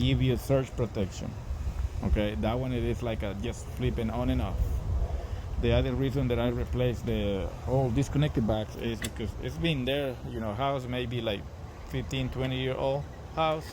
give you surge protection. Okay, that one it is like a just flipping on and off. The other reason that I replaced the whole disconnected box is because it's been there, house maybe like 15, 20-year old house,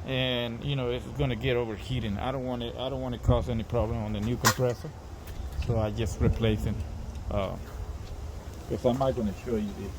and it's gonna get overheating. I don't want to cause any problem on the new compressor, so I just replace it. Because I'm not gonna show you this.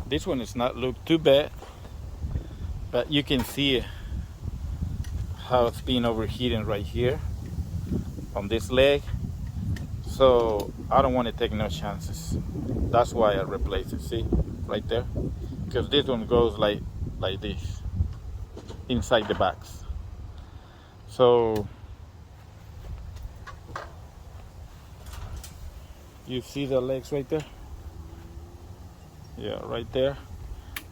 This one is not look too bad, but you can see how it's been overheating right here on this leg. So I don't want to take no chances. That's why I replace it. See, right there, because this one goes like this inside the box. So you see the legs right there? Yeah, right there.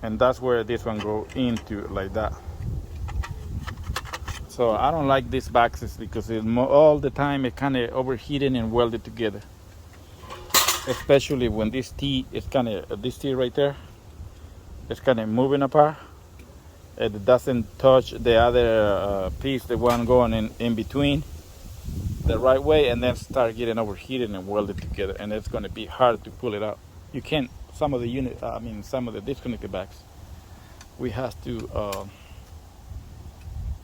And that's where this one go into like that. So I don't like these boxes because all the time it kind of overheating and welded together. Especially when this T is this T right there, it's kind of moving apart. It doesn't touch the other piece, the one going in between, the right way, and then start getting overheated and welded together, and it's going to be hard to pull it out. You can't. Some of the disconnected backs, we have to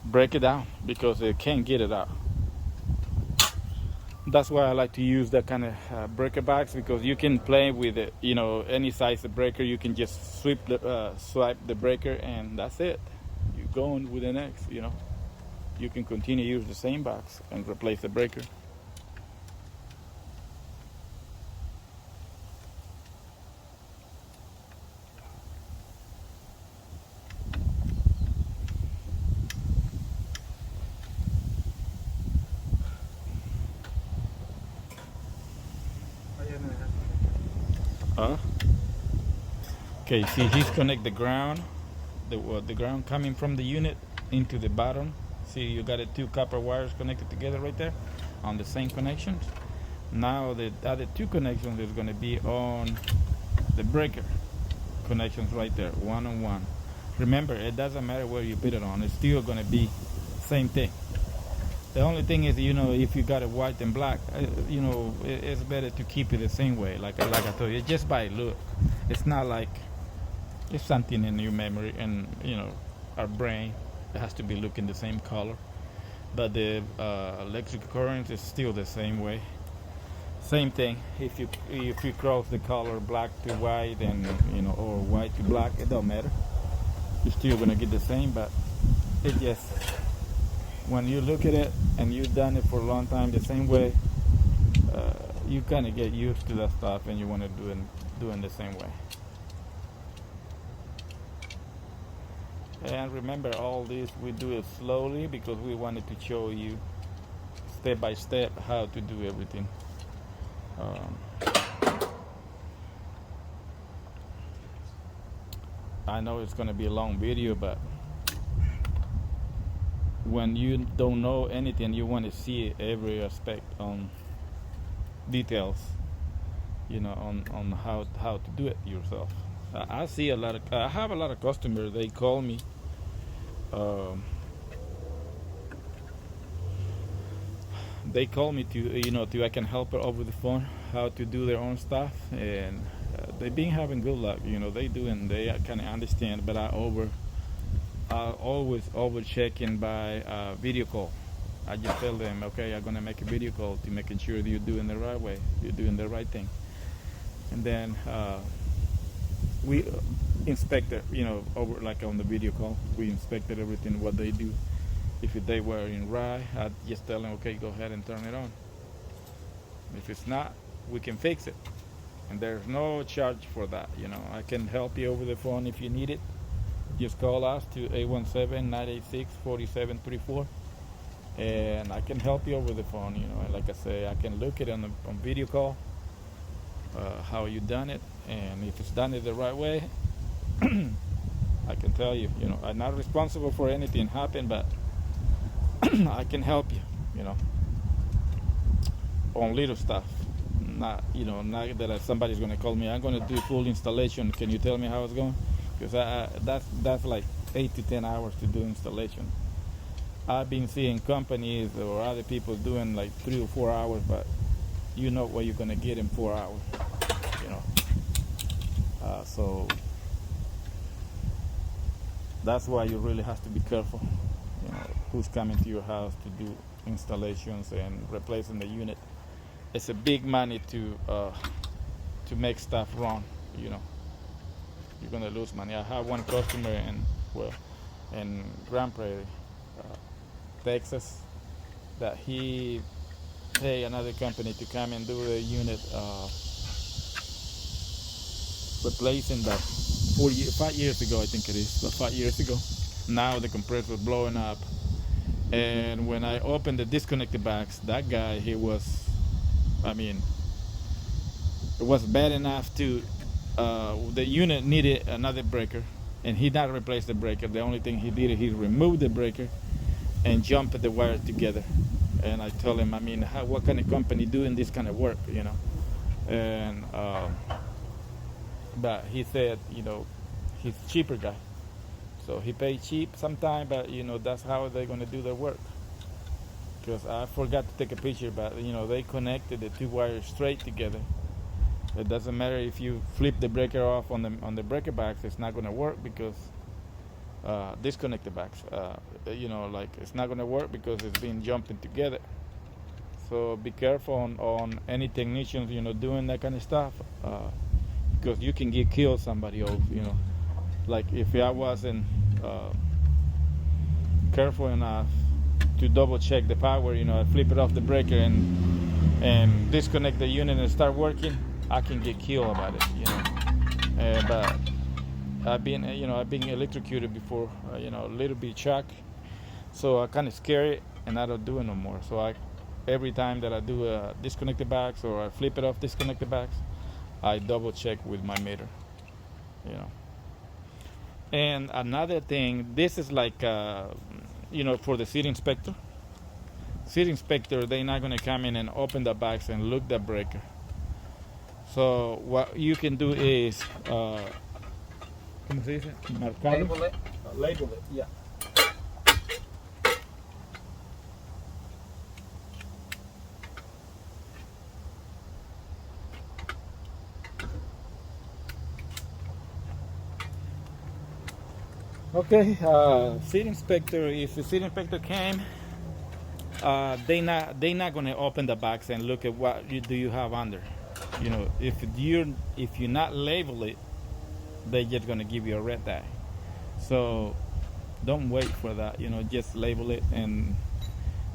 break it down because they can't get it out. That's why I like to use that kind of breaker backs, because you can play with it. Any size of breaker, you can just swipe the breaker, and that's it. You're going with the next. You can continue to use the same box and replace the breaker. Okay, see, he's connect the ground, the ground coming from the unit into the bottom. See, you got it, two copper wires connected together right there on the same connections. Now the other two connections is going to be on the breaker connections right there, one on one. Remember, it doesn't matter where you put it on, it's still going to be same thing. The only thing is, if you got it white and black, it's better to keep it the same way. Like I told you, just by look. It's not like it's something in your memory and our brain. It has to be looking the same color, but the electric current is still the same way. Same thing. If you cross the color black to white and or white to black, it don't matter. You're still gonna get the same, but it just, when you look at it and you've done it for a long time the same way, you kind of get used to that stuff and you want to do it the same way. And remember, all this we do it slowly because we wanted to show you step by step how to do everything. I know it's going to be a long video, but when you don't know anything, you want to see every aspect on details, on how to do it yourself. I have a lot of customers. They call me. They call me to I can help her over the phone how to do their own stuff, and they've been having good luck. They do, and they kind of understand. But I always over checking by video call. I just tell them, okay, I'm gonna make a video call to making sure that you're doing the right way, you're doing the right thing, and then we inspected, over like on the video call, we inspected everything what they do. If they were in rye, I'd just tell them, okay, go ahead and turn it on. If it's not, we can fix it, and there's no charge for that. I can help you over the phone if you need it. Just call us to 817-986-4734, and I can help you over the phone. And like I say, I can look at it on video call, how you done it, and if it's done it the right way, I can tell you. I'm not responsible for anything happen, but I can help you. On little stuff. Not, not that somebody's gonna call me. I'm gonna do full installation. Can you tell me how it's going? Because that's like 8 to 10 hours to do installation. I've been seeing companies or other people doing like 3 or 4 hours, but you know what you're gonna get in 4 hours. You know, so that's why you really have to be careful. Who's coming to your house to do installations and replacing the unit. It's a big money to make stuff wrong. You're gonna lose money. I have one customer in Grand Prairie, Texas, that he pay another company to come and do the unit, replacing that 5 years ago, I think it is, but 5 years ago. Now the compressor was blowing up, and when I opened the disconnected box, that guy, it was bad enough to, the unit needed another breaker, and he not replaced the breaker. The only thing he did, he removed the breaker and jumped the wires together. And I told him, what kind of company doing this kind of work, And but he said, he's a cheaper guy, so he paid cheap sometime. But that's how they're gonna do their work. Because I forgot to take a picture, but they connected the two wires straight together. It doesn't matter if you flip the breaker off on the breaker box, it's not gonna work because disconnect the box. It's not gonna work because it's being jumping together. So be careful on any technicians, doing that kind of stuff, because you can get killed somebody else. Like if I wasn't careful enough to double check the power, I flip it off the breaker and disconnect the unit and start working, I can get killed about it. But I've been electrocuted before, a little bit shocked, so I kind of scare it, and I don't do it no more. So every time that I do a disconnected box or I flip it off disconnected box, I double check with my meter. And another thing, this is like for the seat inspector. Seat inspector, they're not gonna come in and open the box and look the breaker. So what you can do is, ¿cómo se dice? Marcarlo. Label it. Label it, yeah. Okay, seat inspector. If the seat inspector came, they not gonna open the box and look at what do you have under. If you not label it, they're just gonna give you a red tag. So don't wait for that. Just label it, and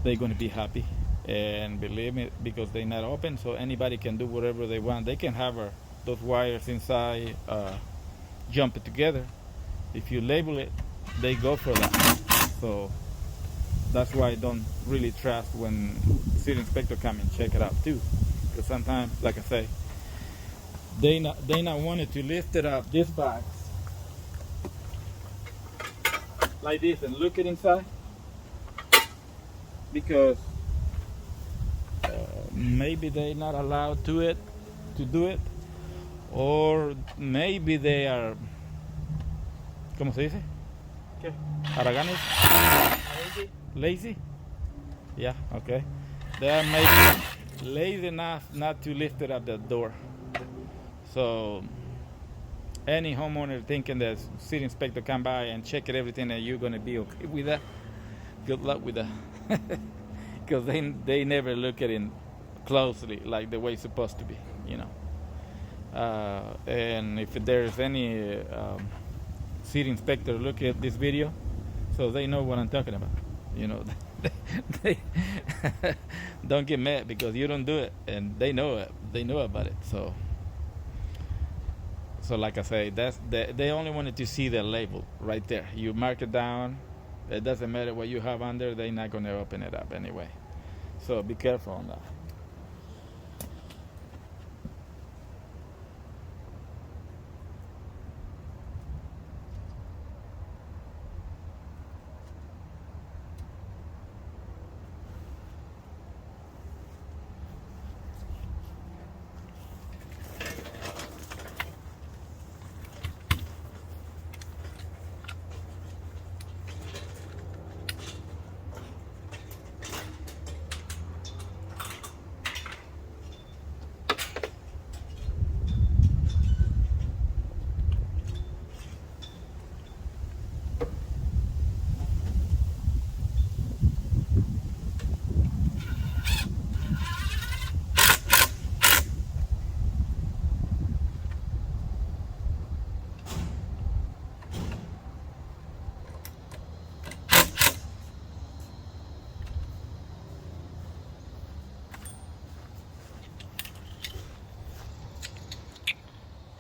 they're gonna be happy. And believe me, because they're not open, so anybody can do whatever they want. They can have those wires inside jump it together. If you label it, they go for that. So that's why I don't really trust when seat inspector come and check it out too. Because sometimes, like I say, they not wanted to lift it up this box like this and look it inside, because maybe they're not allowed to do it, or maybe they are, ¿cómo se dice? ¿Qué? Haraganes? Lazy? Yeah, okay. They are maybe lazy enough not to lift it up the door. So any homeowner thinking that city inspector come by and check it everything and you're gonna be okay with that, good luck with that. Because they never look at it closely like the way it's supposed to be, and if there's any seat inspector look at this video, so they know what I'm talking about. They don't get mad because you don't do it, and they know it. They know about it. So like I say, they only wanted to see the label right there. You mark it down. It doesn't matter what you have under. They're not going to open it up anyway. So be careful on that.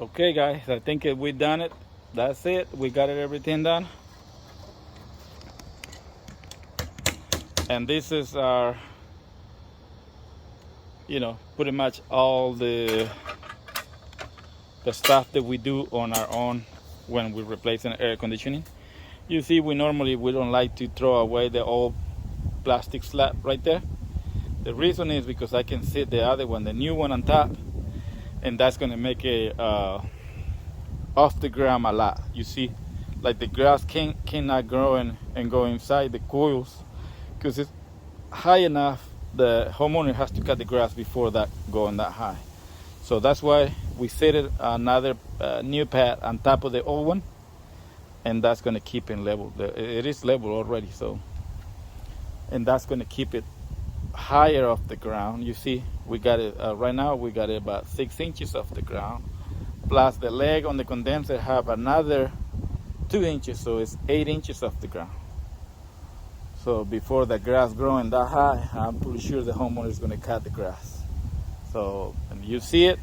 Okay guys, I think we done it. That's it. We got everything done. And this is our, pretty much all the stuff that we do on our own when we're replacing air conditioning. You see, we don't like to throw away the old plastic slab right there. The reason is because I can sit the other one, the new one, on top, and that's going to make it off the ground a lot. You see, like the grass cannot grow and go inside the coils because it's high enough. The homeowner has to cut the grass before that going that high. So that's why we set it another new pad on top of the old one, and that's going to keep it level. It is level already, so, and that's going to keep it higher off the ground. You see, we got it right now. We got it about 6 inches off the ground, plus the leg on the condenser have another 2 inches, so it's 8 inches off the ground. So before the grass growing that high, I'm pretty sure the homeowner is going to cut the grass. So, and you see it.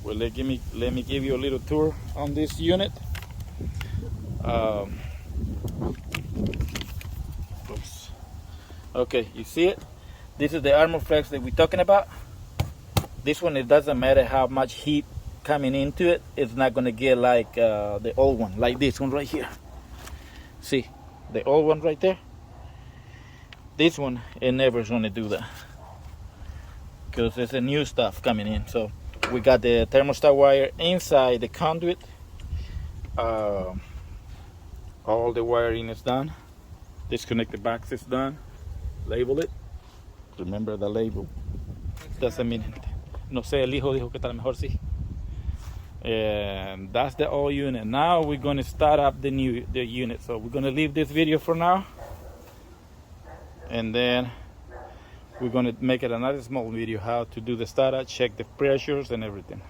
Well, let me give you a little tour on this unit. Oops. Okay, you see it. This is the Armorflex that we're talking about. This one, it doesn't matter how much heat coming into it, it's not going to get like the old one, like this one right here. See, the old one right there? This one, it never is going to do that because it's a new stuff coming in. So we got the thermostat wire inside the conduit. All the wiring is done. Disconnect the box is done. Label it. Remember the label. Doesn't mean anything. No sé, el hijo dijo que tal mejor sí. And that's the old unit. Now we're going to start up the unit. So we're going to leave this video for now, and then we're going to make it another small video how to do the startup, check the pressures and everything.